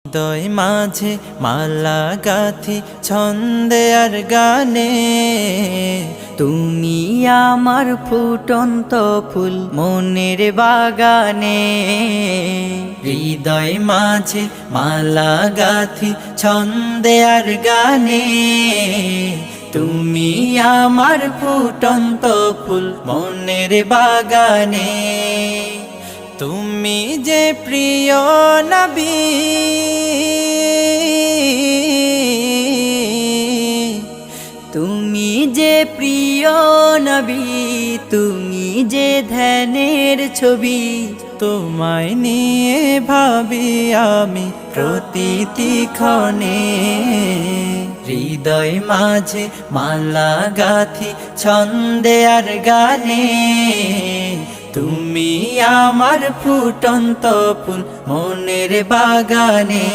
হৃদয় মাঝে মালা গাথি ছন্দে আর গানে, তুমি আমার ফুটন্ত ফুল মনের বাগানে। হৃদয় মাঝে মালা গাথি ছন্দে আর গানে, তুমি আমার ফুটন্ত ফুল মনের বাগানে। তুমি যে প্রিয় নবী, তুমি যে প্রিয় নবী, তুমি যে ধ্যানের ছবি। তোমায় নিয়ে ভাবি আমি প্রতিটি ক্ষণে। হৃদয় মাঝে মালা গাথি ছন্দে আর গানে, তুমি আমার ফুটন্ত ফুল মনের বাগানে।